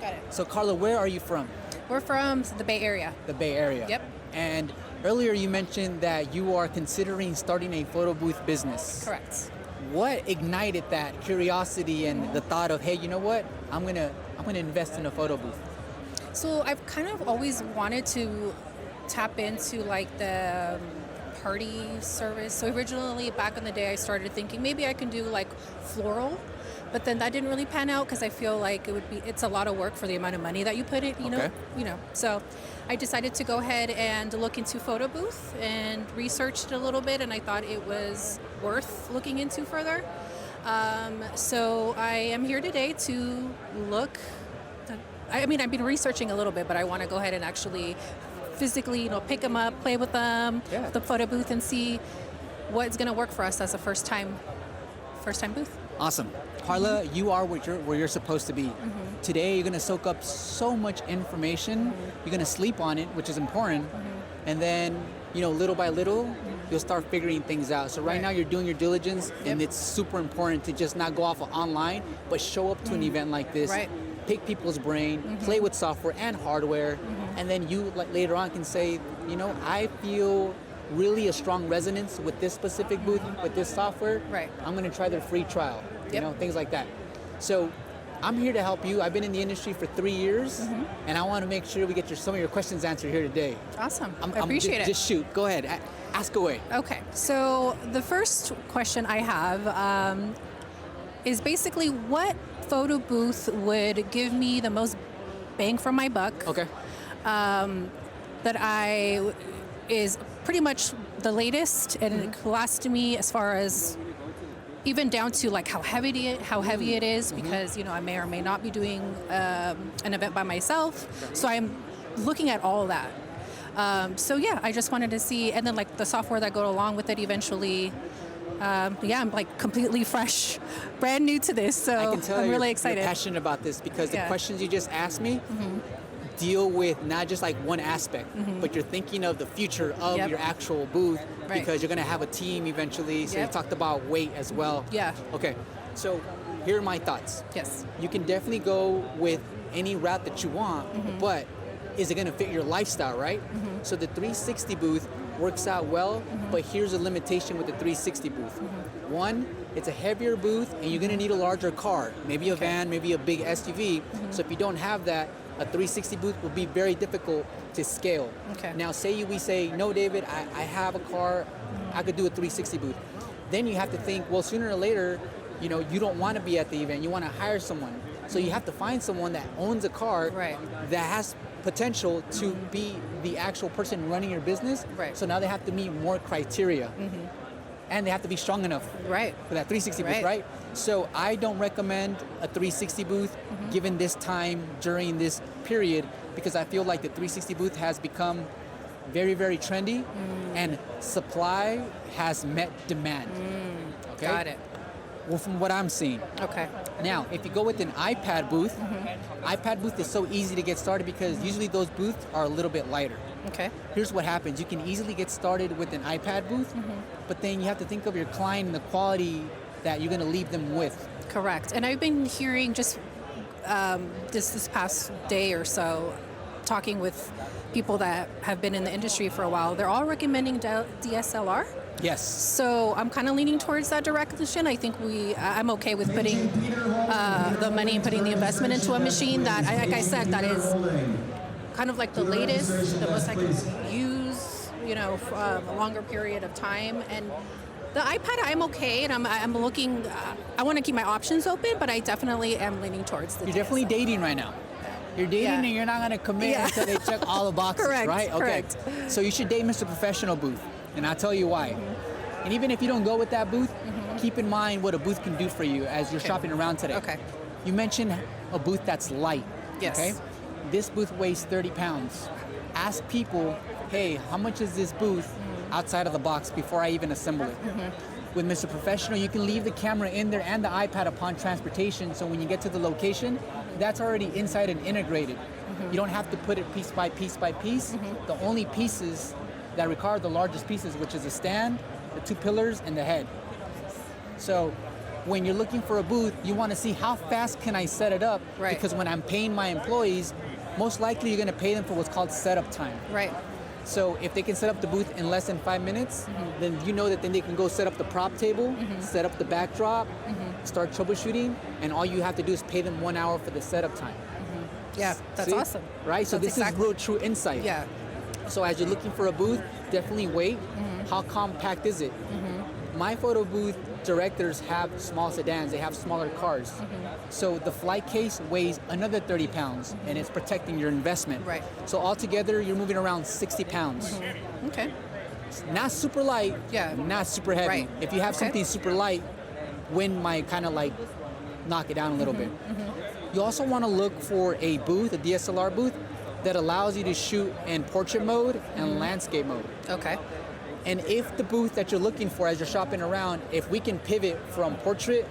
Got it. So Karla, where are you from? We're from the Bay Area. The Bay Area. Yep. And earlier you mentioned that you are considering starting a photo booth business. Correct. What ignited that curiosity and the thought of, hey, you know what? I'm gonna invest in a photo booth. So I've kind of always wanted to tap into like the party service. So originally back in the day I started thinking maybe I can do like floral, but then that didn't really pan out because I feel like it's a lot of work for the amount of money that you put in, you know. So I decided to go ahead and look into photo booth and researched a little bit, and I thought it was worth looking into further. So I am here today to look. I've been researching a little bit, but I want to go ahead and actually physically, pick them up, play with them, the photo booth, and see what's going to work for us as a first time booth. Awesome. Karla, you are where you're supposed to be. Today, you're going to soak up so much information. You're going to sleep on it, which is important. And then, little by little, you'll start figuring things out. So right now, you're doing your diligence, and it's super important to just not go off of online, but show up to an event like this. Right. Pick people's brain, play with software and hardware, and then you later on can say, I feel really a strong resonance with this specific booth, with this software. Right. I'm going to try their free trial, things like that. So I'm here to help you. I've been in the industry for 3 years, and I want to make sure we get some of your questions answered here today. Awesome. I appreciate it. Just shoot. Go ahead. Ask away. Okay. So the first question I have is basically what photo booth would give me the most bang for my buck. Okay. That is pretty much the latest, and it could last me as far as even down to like how heavy it is, because I may or may not be doing an event by myself. So I'm looking at all that. I just wanted to see, and then like the software that go along with it eventually. I'm like completely fresh, brand new to this, so I can tell I'm really excited. You're passionate about this because the questions you just asked me deal with not just like one aspect, but you're thinking of the future of your actual booth, because you're going to have a team eventually. So you talked about weight as well. Yeah. Okay. So here are my thoughts. Yes. You can definitely go with any route that you want, but is it going to fit your lifestyle, right? So the 360 booth works out well, but here's a limitation with the 360 booth. One, it's a heavier booth, and you're going to need a larger car, maybe a van, maybe a big SUV. So if you don't have that, a 360 booth will be very difficult to scale. Okay. Now, we say, no, David, I have a car, I could do a 360 booth. Then you have to think, well, sooner or later, you don't want to be at the event. You want to hire someone. So you have to find someone that owns a car that has potential to be the actual person running your business. Right. So now they have to meet more criteria. And they have to be strong enough for that 360 booth, right? So I don't recommend a 360 booth given this time during this period, because I feel like the 360 booth has become very, very trendy, and supply has met demand. Okay? Got it. Well, from what I'm seeing. Okay. Now, if you go with an iPad booth, iPad booth is so easy to get started because usually those booths are a little bit lighter. Okay. Here's what happens. You can easily get started with an iPad booth, but then you have to think of your client and the quality that you're going to leave them with. Correct. And I've been hearing just this past day or so, talking with people that have been in the industry for a while, they're all recommending DSLR. Yes. So I'm kind of leaning towards that direction. I think I'm okay with putting the money and putting the investment into a machine that, like I said, that is kind of like the latest, the most I can use, for a longer period of time. And the iPad, I'm okay, and I'm looking. I want to keep my options open, but I definitely am leaning towards the. You're definitely dating right now. You're dating and you're not going to commit until they check all the boxes, Correct, right? Okay. correct. So you should date Mr.Professional booth, and I'll tell you why. And even if you don't go with that booth, keep in mind what a booth can do for you as you're shopping around today. Okay. You mentioned a booth that's light. Yes. Okay. This booth weighs 30 pounds. Ask people, hey, how much is this booth outside of the box before I even assemble it? With Mr.Professional, you can leave the camera in there and the iPad upon transportation, so when you get to the location, that's already inside and integrated. You don't have to put it piece by piece by piece. The only pieces that require the largest pieces, which is the stand, the two pillars, and the head. So when you're looking for a booth, you want to see how fast can I set it up? Right. Because when I'm paying my employees, most likely you're going to pay them for what's called setup time. Right. So if they can set up the booth in less than 5 minutes, then you know that then they can go set up the prop table, set up the backdrop, start troubleshooting, and all you have to do is pay them 1 hour for the setup time. Yeah, that's See? awesome. Right? So That's this is real true insight. Yeah. So as you're looking for a booth, definitely wait. How compact is it? My photo booth directors have small sedans. They have smaller cars. So the flight case weighs another 30 pounds and it's protecting your investment. Right. So altogether, you're moving around 60 pounds. Okay. Not super light, Yeah. not super heavy. Right. If you have Okay. something super light, wind might kind of like knock it down a little bit. You also want to look for a booth, a DSLR booth, that allows you to shoot in portrait mode and landscape mode. Okay. And if the booth that you're looking for as you're shopping around, if we can pivot from portrait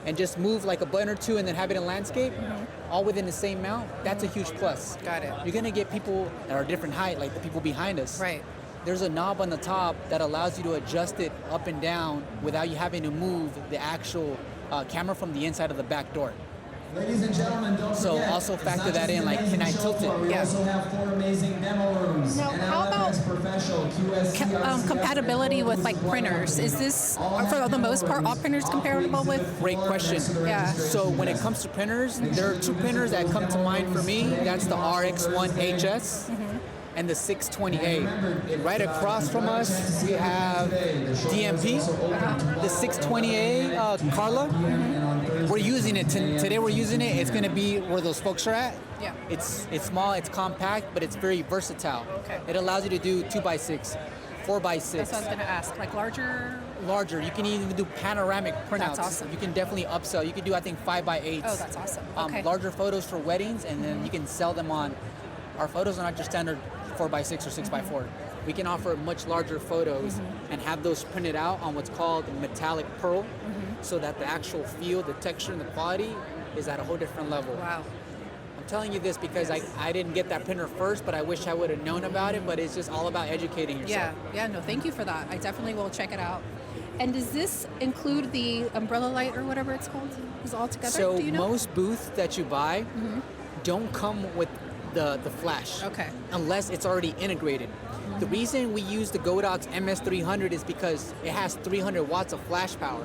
and just move like a button or two and then have it in landscape, all within the same mount, that's a huge plus. Got it. You're gonna get people that are different height, like the people behind us. Right. There's a knob on the top that allows you to adjust it up and down without you having to move the actual camera from the inside of the back door. Ladies and gentlemen, don't So forget, also it's factor not that just in, the like, amazing can I show tilt it? floor, We Yeah. also have 4 amazing demo rooms. Now, and how about Professional, QSC, compatibility with like printers? Is this, for the most part, all printers compatible with? Great question. Yeah. So when it comes to printers, there are 2 printers that come to mind for me. That's the RX1HS and the 620A. Right across from us, we have DMP, the 620A Karla. We're using it today. We're using it. It's going to be where those folks are at. Yeah. It's small, it's compact, but it's very versatile. Okay. It allows you to do 2x6, 4x6. That's what I was going to ask. Like larger? Larger. You can even do panoramic printouts. That's awesome. You can definitely upsell. You can do, I think, 5x8s. Oh, that's awesome. Okay. Larger photos for weddings, and then you can sell them on. Our photos are not just standard 4x6 or 6x4. We can offer much larger photos and have those printed out on what's called metallic pearl, so that the actual feel, the texture, and the quality is at a whole different level. Wow. I'm telling you this because I didn't get that printer first, but I wish I would have known about it. But it's just all about educating yourself. Yeah, no, thank you for that. I definitely will check it out. And does this include the umbrella light or whatever it's called? Is it all together? So Do you know? most booths that you buy don't come with the flash. Okay. Unless it's already integrated. The reason we use the Godox MS300 is because it has 300 watts of flash power,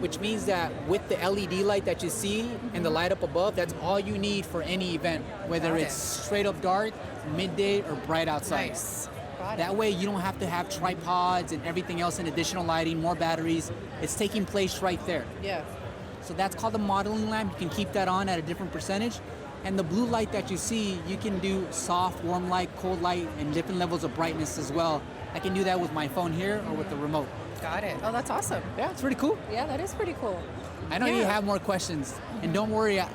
which means that with the LED light that you see and the light up above, that's all you need for any event, whether Got it's it. straight up dark, midday, or bright outside. Nice. Got it. That way you don't have to have tripods and everything else and additional lighting, more batteries. It's taking place right there. Yeah. So that's called the modeling lamp. You can keep that on at a different percentage. And the blue light that you see, you can do soft, warm light, cold light, and different levels of brightness as well. I can do that with my phone here or with the remote. Got it. Oh, that's awesome. Yeah, it's pretty cool. Yeah, that is pretty cool. I know you Yeah. have more questions. And don't worry, I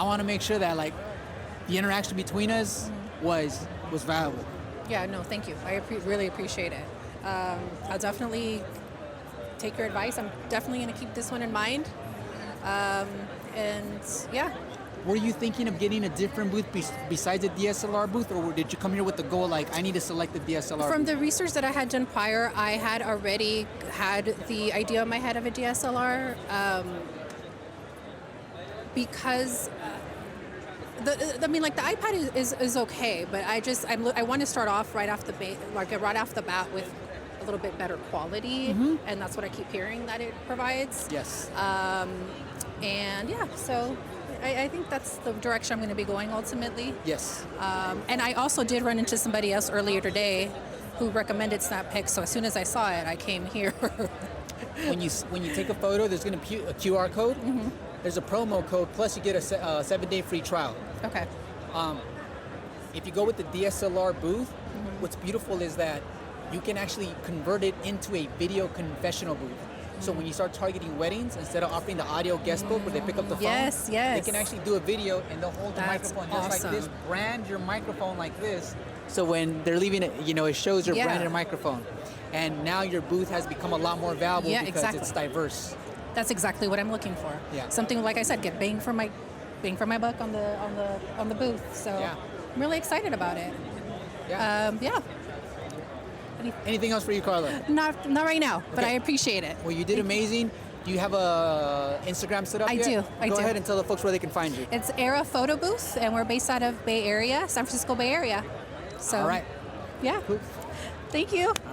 want to make sure that like the interaction between us was valuable. Yeah, no, thank you. I really appreciate it. I'll definitely take your advice. I'm definitely going to keep this one in mind. And yeah, Were you thinking of getting a different booth besides the DSLR booth, or did you come here with the goal like I need to select the DSLR from booth? the research that I had done prior, I had already had the idea in my head of a DSLR because the iPad is okay, but I want to start off right off the bat with a little bit better quality, and that's what I keep hearing that it provides. Yes. And yeah, so I think that's the direction I'm going to be going ultimately. Yes. And I also did run into somebody else earlier today who recommended Snappic, so as soon as I saw it, I came here. When you take a photo, there's going to be a QR code. There's a promo code, plus you get a 7-day free trial. Okay. If you go with the DSLR booth, what's beautiful is that you can actually convert it into a video confessional booth. So when you start targeting weddings, instead of offering the audio guest book where they pick up the phone, Yes, yes. they can actually do a video and they'll hold the That's microphone just like this, awesome. brand your microphone like this. So when they're leaving it, it shows your Yeah. branded microphone. And now your booth has become a lot more valuable Yeah, because exactly. it's diverse. That's exactly what I'm looking for. Yeah. Something like I said, get bang for my buck on the booth. So Yeah. I'm really excited about it. Yeah. Yeah. Anything else for you, Karla? Not right now, but Okay. I appreciate it. Well, you did amazing. Do you have a Instagram set up I yet? do, I Go do. ahead and tell the folks where they can find you. It's Era Photo Booth, and we're based out of Bay Area, San Francisco Bay Area. So, All right. yeah. Cool. Thank you. All right.